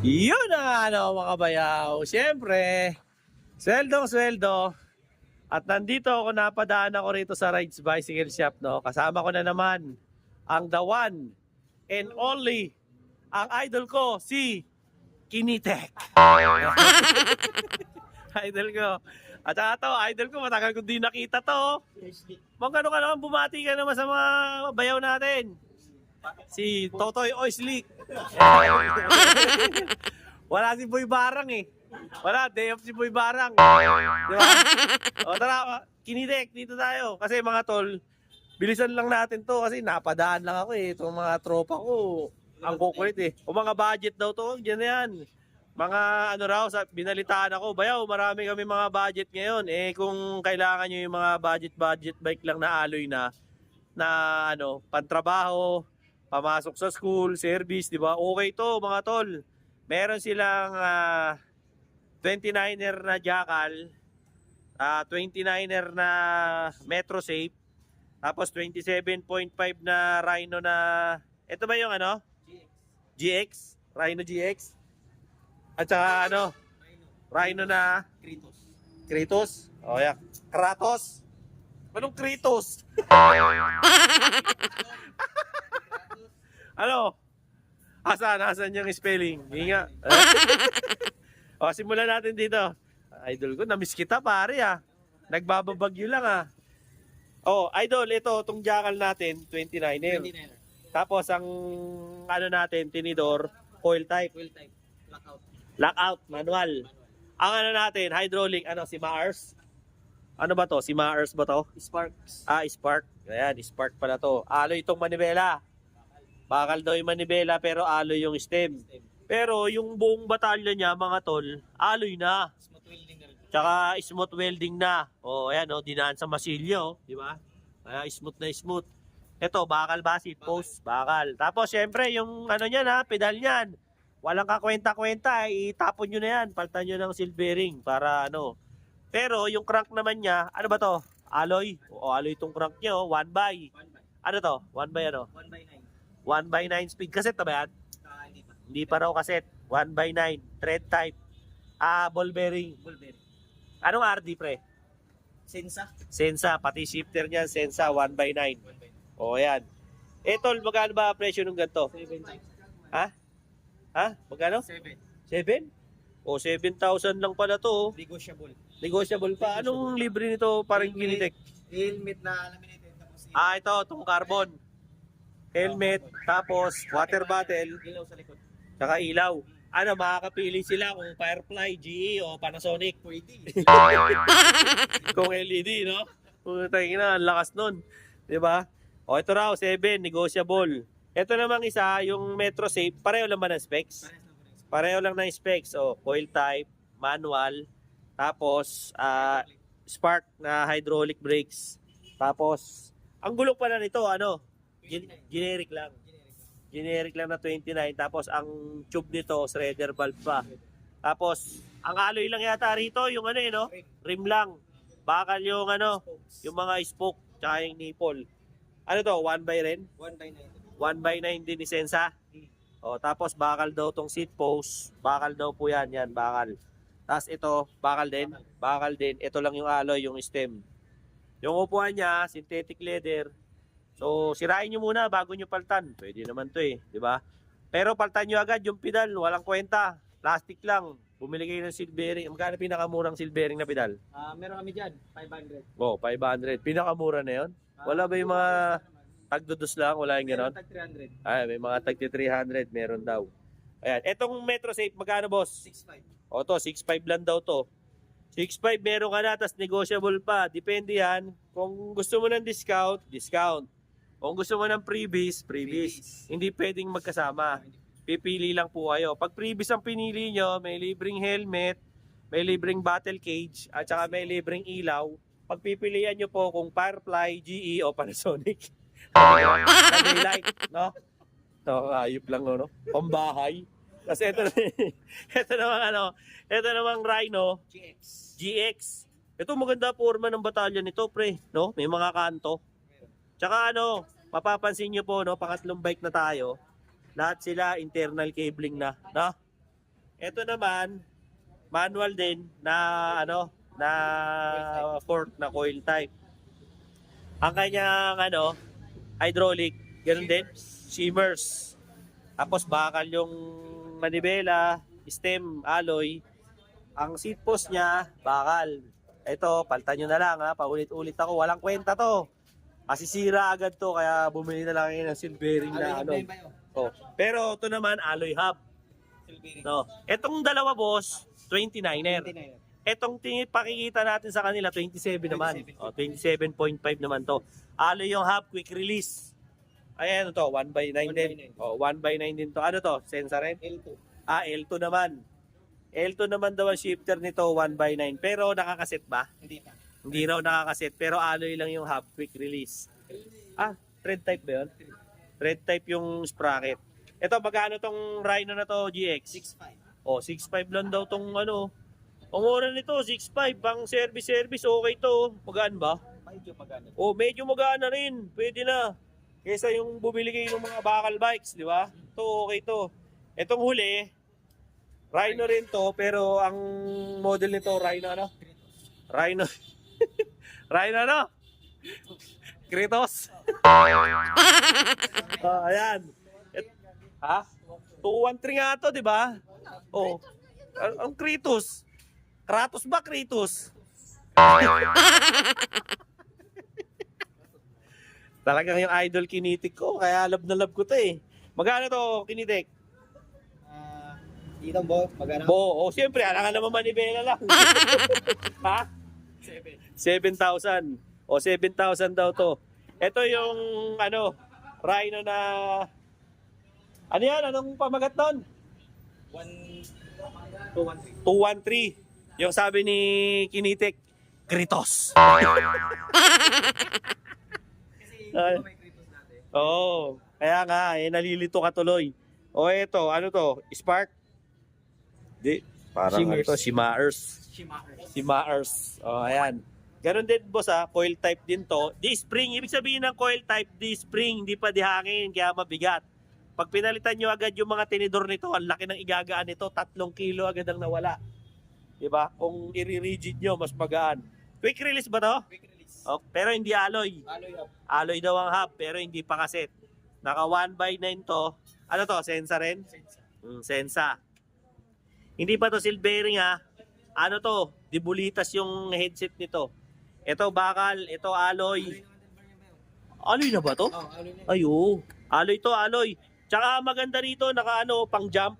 Yun na ano mga bayaw. Siyempre, sweldo. At nandito ako, napadaan ako rito sa Rides Bicycle Shop, no? Kasama ko na naman ang the one and only, ang idol ko, si Kinitek. Idol ko. At saka to, idol ko, matagal ko di nakita to. Magkano ka naman, bumati ka naman sa mga bayaw natin. Si Totoy Oislik. Wala si Boy Barang eh. Wala, day off si Boy Barang. Di ba? O tara, Kinitek, dito tayo. Kasi mga tol, bilisan lang natin to kasi napadaan lang ako eh. Itong mga tropa ko, ang kukulit eh. O mga budget daw to, dyan na yan. Mga ano raw, binalitaan ako, bayaw, marami kami mga budget ngayon. Eh kung kailangan nyo yung mga budget bike lang na alloy na ano, pantrabaho, pamasok sa school, service, di ba? Okay to mga tol. Meron silang 29er na Jackal, 29er na Metro Safe, tapos 27.5 na Rhino na, ito ba yung ano? GX? Rhino GX? At saka ano? Rhino na Kratos? O yeah. Kratos? Anong Kratos? Ano? Asan yung spelling? Hinga. O, simulan natin dito. Idol ko, namiss kita pare ah. Nagbababagyo lang ah. Oh, idol, ito, itong jackal natin, 29er. 29er. Tapos ang ano natin, tinidor, coil type. Lockout. Lockout, manual. Ang ano natin, hydraulic, ano, si Mars? Ano ba to? Si Mars ba to? Sparks. Spark. Ayan, spark pala to. Alloy itong manibela. Bakal daw yung manibela pero alloy yung stem. Pero yung buong batalyon niya, mga tol, alloy na. Smooth welding na rin. Tsaka smooth welding na. O, ayan o, dinaan sa masilyo, di ba? Kaya smooth na smooth. Ito, bakal ba? Seat post? Bakal. Tapos, syempre, yung ano niyan ha, pedal niyan. Walang kakwenta-kwenta, itapon nyo na yan. Paltan nyo ng seal bearing para ano. Pero, yung crank naman niya, ano ba to? Alloy. O, alloy itong crank niya, 1 by. 1 by. Ano to? 1 by ano? 1 by 9. 1 by 9 speed. Cassette na ba yan? Hindi pa. Hindi pa raw cassette. 1 by 9. Thread type. Ball bearing. Full bearing. Anong RD pre? Sensa. Sensa. Pati shifter niya. Sensa 1 by 9. 1 by 9. O yan. Tol, magkano ba presyo ng ganito? 7 times. Ha? Magkano? 7. 7? O 7,000 lang pala to. Negotiable. Negotiable pa. Anong libre nito parang Kinitek? Helmet na laminated. Tapos Ito. Itong carbon. Helmet. Tapos water bottle. ilaw sa likod. Tsaka ilaw. Ano, makakapili sila kung Firefly, GE o Panasonic. Pwede. Kung LED, no? Putang ina, ang lakas nun. 'Di ba? O ito raw, 7, negotiable. Ito namang isa, yung Metro Safe, pareho lang ba ng specs? Pareho lang ng specs. O, coil type, manual, tapos spark na hydraulic brakes. Tapos, ang gulong pala nito, ano? Generic lang. Generic lang na 29. Tapos, ang tube nito, shredder valve pa. Tapos, ang alloy lang yata rito, yung ano no? Rim lang. Bakal yung ano, yung mga spoke, tsaka yung nipple. Ano to, 1 by rin? 1 by 9. 1 by 9 din ni Sensa. O, tapos bakal daw tong seat post. Bakal daw po yan, bakal. Tapos ito, bakal din. Bakal din. Ito lang yung alloy, yung stem. Yung upuan niya, synthetic leather. So, sirain nyo muna bago nyo paltan. Pwede naman to eh, di ba? Pero paltan nyo agad yung pedal, walang kwenta. Plastic lang. Bumili kayo ng seal bearing. Magkano pinakamurang seal bearing na pedal? Meron kami dyan. 500. Oh, 500. Pinakamura na yun? Wala ba yung mga tagdudos lang? Wala yung ganon? Tag 300. May mga tag 300. Meron daw. Ayan. Etong Metro Safe, magkano boss? 6.5. O to, 6.5 lang daw to. 6.5 meron ka na, tas negotiable pa. Depende yan. Kung gusto mo ng discount, discount. Kung gusto mo ng freebies, freebies. Hindi pwedeng magkasama. Pipili lang po kayo. Pag freebies ang pinili nyo, may libreng helmet, may libreng battle cage, at saka may libreng ilaw. Pagpipilian nyo po kung Firefly, GE o Panasonic. Sa daylight, no? No, ayop lang, no? Pambahay. Kasi ito namang Rhino, GX. GX. Ito maganda forma ng batalyon nito, pre, no? May mga kanto. Tsaka mapapansin nyo po, no, pangatlong bike na tayo, lahat sila internal cabling na, no? Ito naman, manual din na ano, na fork na coil type. Ang kanyang ano, hydraulic, ganun din, shimmers. Tapos bakal yung manibela, stem, alloy. Ang seat post niya, bakal. Ito, paltan nyo na lang ha, paulit-ulit ako, walang kwenta to. Masisira agad to, kaya bumili na lang kayo ng silvering na ano. Oh. Pero ito naman, alloy hub. No. Etong dalawa boss, 29er. Etong pakikita natin sa kanila, 27 naman. 27. Oh, 27.5 naman to. Alloy yung hub, quick release. Ayan to, 1x9 din. 1x9. Oh, 1x9 din to. Ano to? Sensor rin? L2. L2 naman. L2 naman daw ang shifter nito, 1x9. Pero nakakaset ba? Hindi pa. Hindi raw nakakaset. Pero alloy lang yung hub, quick release. Thread type ba yun? Thread type yung sprocket. Ito, magkano tong Rhino na to, GX? 6.5. Oh, 6.5 lang daw tong ano. Ang mura nito, 6.5. Pang service, okay to. Magaan ba? Medyo maganda. Oh, medyo magaan na rin. Pwede na. Kesa yung bumili kayo ng mga bakal bikes, di ba? Ito, okay to. Itong huli, Rhino rin to, pero ang model nito, Rhino ano? Rhino. Rhino ano? Kratos. Ayan. Ha? 213 nga to, di ba? Oh. Ang Kratos. Kratos ba Kratos? Talagang yung idol Kinetic ko, kaya love na love ko to eh. Magkano to, Kinetic? Dito bo, magana. Oh, siyempre, alangan naman manibela lang. Ha? 7,000. O, 7,000 daw to. Ito yung, ano, Rhino na, ano yan? Anong pamagat nun? 213. Yung sabi ni Kinetic, Kritos. Kasi may Kratos dati. Oo. Kaya nga, nalilito ka tuloy. O, ito, ano to? Spark? Di. Parang Shimmers. ano to? Shimmers. Shimano. Shimmers. O, ayan. Ganon din, boss ha. Coil type din to. D-spring. Ibig sabihin ng coil type, D-spring. Hindi pa di hangin. Kaya mabigat. Pag pinalitan nyo agad yung mga tinidor nito, ang laki ng igagaan nito. 3 kilo agad ang nawala. Diba? Kung i-rigid nyo, mas magaan. Quick release ba to? Quick release. Oh, pero hindi alloy. Alloy up. Alloy daw ang hub, pero hindi pa kaset. Naka 1x9 to. Ano to? Sensa rin? Sensa. Sensa. Hindi pa to silvering ha. Ano to? Dibulitas yung headset nito. Ito bakal, ito alloy. Alloy na ba to? Oh, alloy na. Ayo. Alloy to, alloy. Tsaka maganda rito, naka ano, pang jump.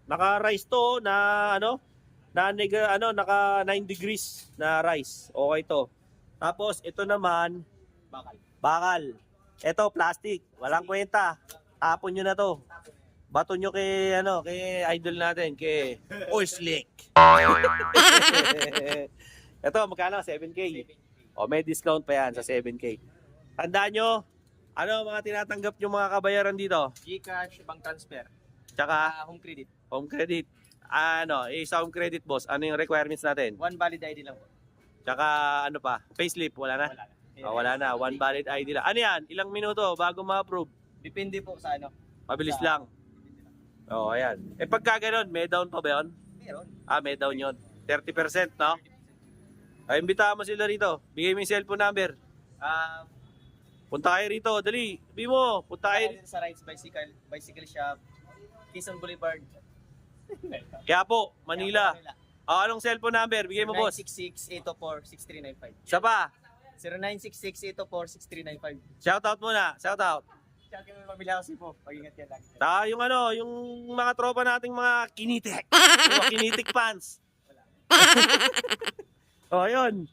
Naka rise to na ano, naka 9 degrees na rise. Okay to. Tapos ito naman, Bakal. bakal. Ito plastic, walang kwenta. Tapon nyo na to. Bato nyo kay ano, kay idol natin, kay Oislick. Ito magkano? 7K. O may discount pa yan sa 7K. Tandaan nyo, ano mga tinatanggap nyo mga kabayaran dito? Gcash, bank transfer. Tsaka Home credit. home credit. Ano, sa home credit boss, ano yung requirements natin? One valid ID lang po. Tsaka ano pa, payslip, wala na? Wala na. Wala na, one valid ID lang. Ano yan? Ilang minuto bago ma-approve? Depende po sa ano. Mabilis Sa- lang. Oo, ayan. Pagka ganun, may down pa ba yun? Meron. May down yun. 30%, no? Ay, imbitahan mo sila rito. Bigay mo yung cellphone number. Punta kayo rito, dali. Sabi mo, punta kayo. Dito sa Rides Bicycle Shop, Quezon Boulevard. Kaya po, Manila. Anong cellphone number? Bigay mo, boss. 0966-824-6395. Isa pa. 0966-824-6395. Shoutout muna. Shoutout. Siya kami mabila kasi po. Pag-ingat yan lang. Yung ano, yung mga tropa nating mga kinitik. Mga kinitik fans. Yun.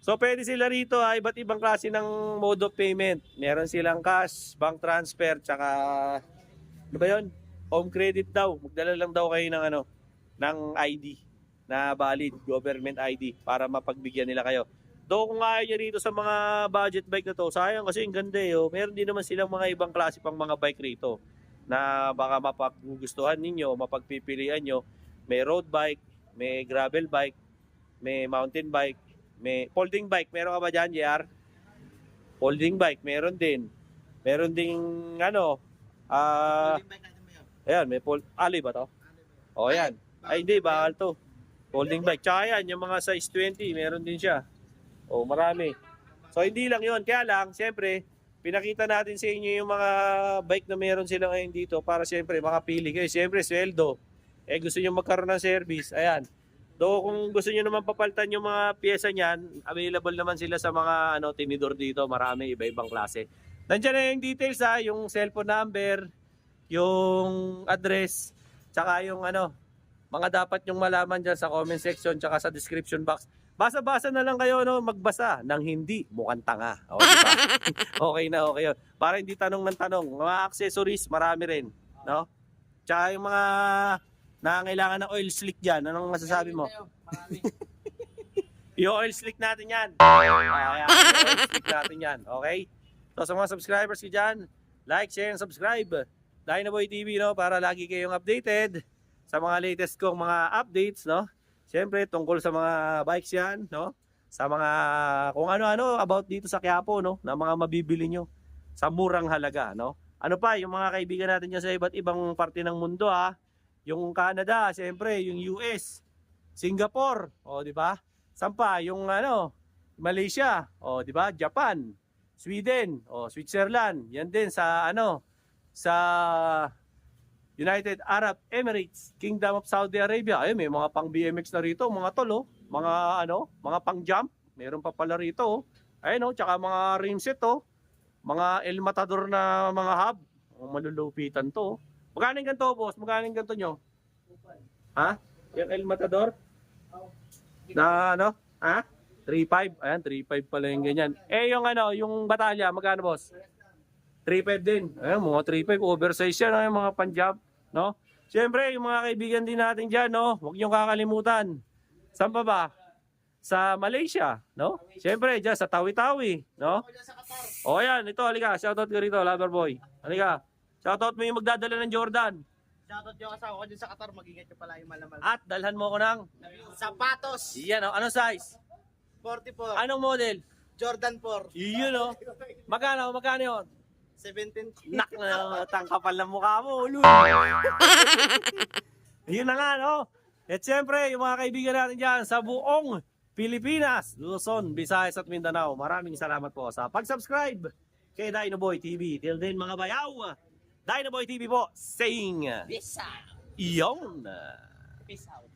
So, pwede sila rito iba't ibang klase ng mode of payment. Meron silang cash, bank transfer, tsaka, ano ba yun? Home credit daw. Magdala lang daw kayo ng ano, ng ID na valid, government ID, para mapagbigyan nila kayo. Though kung ayaw nyo rito sa mga budget bike na to, sayang kasi yung ganda meron din naman silang mga ibang klase pang mga bike rito na baka mapaggustuhan ninyo, mapagpipilian nyo. May road bike, may gravel bike, may mountain bike, may folding bike. Meron ka ba dyan, JR? Folding bike, meron din. Meron ding ano, ayan, may alloy ba to? O yan. Ay hindi, bakal to. Folding bike. Tsaka yan, yung mga size 20, meron din siya. O marami. So hindi lang yun. Kaya lang, siyempre, pinakita natin sa inyo yung mga bike na meron sila ngayon dito para siyempre makapili kayo. Siyempre, sweldo. Gusto nyo magkaroon ng service. Ayan. Do kung gusto niyo naman papalitan yung mga pyesa niyan, available naman sila sa mga tinidor dito, marami iba-ibang klase. Nandiyan na yung details yung cellphone number, yung address, tsaka yung mga dapat yung malaman diyan sa comment section tsaka sa description box. Basa-basa na lang kayo magbasa ng hindi mukhang tanga. O, diba? Okay na okay yun. Para hindi tanong ng tanong. Mga accessories, marami rin, no? Tsaka yung mga nangangailangan ng oil slick dyan. Anong masasabi mo? Yung oil slick natin yan. Yung oil slick natin yan. Okay? So sa mga subscribers ko dyan, like, share, and subscribe. Dynaboy TV, no? Para lagi kayong updated sa mga latest kong mga updates, no? Siyempre, tungkol sa mga bikes yan, no? Sa mga kung ano-ano about dito sa Quiapo, no? Na mga mabibili nyo sa murang halaga, no? Ano pa, yung mga kaibigan natin dyan sa iba't ibang parte ng mundo, yung Canada, siyempre, yung US, Singapore, di ba? Saan pa? Yung Malaysia, di ba? Japan, Sweden, Switzerland, yan din sa sa United Arab Emirates, Kingdom of Saudi Arabia. Ay, may mga pang BMX na rito, mga tol, mga mga pang jump, meron pa pala rito, ayun, tsaka mga rimset, mga El Matador na mga hub, malulupitan to. Magkano yung ganito, boss? Magkano yung ganito nyo? Ha? Yung El Matador? Na 3.5? Ayan, 3.5 pala yung ganyan. Yung Batalya, magkano, boss? 3.5 din. Ayan, mga 3.5, oversize yan, yung mga panjab, no? Siyempre, yung mga kaibigan din natin dyan, no? Huwag niyong kakalimutan. Saan pa ba? Sa Malaysia, no? Siyempre, dyan sa Tawi-Tawi, no? O, ayan, ito, halika, shoutout ka rito, Loverboy. Halika. Shoutout mo yung magdadala ng Jordan. Shoutout yung asawa ko dyan sa Qatar, mag-ingat yung pala yung malamal. At dalhan mo ko ng Sapatos! Iyan, anong size? 44. Anong model? Jordan 4. Iyon, Magkano yun? 17. Nak na tangkapal ng mukha mo, ulo. Yun na nga, no? At siyempre, yung mga kaibigan natin dyan sa buong Pilipinas, Luzon, Visayas at Mindanao, maraming salamat po sa pag-subscribe kay Dynaboy TV. Till then, mga bayaw, Dynaboy TV po saying, Peace out. iyon. Peace out.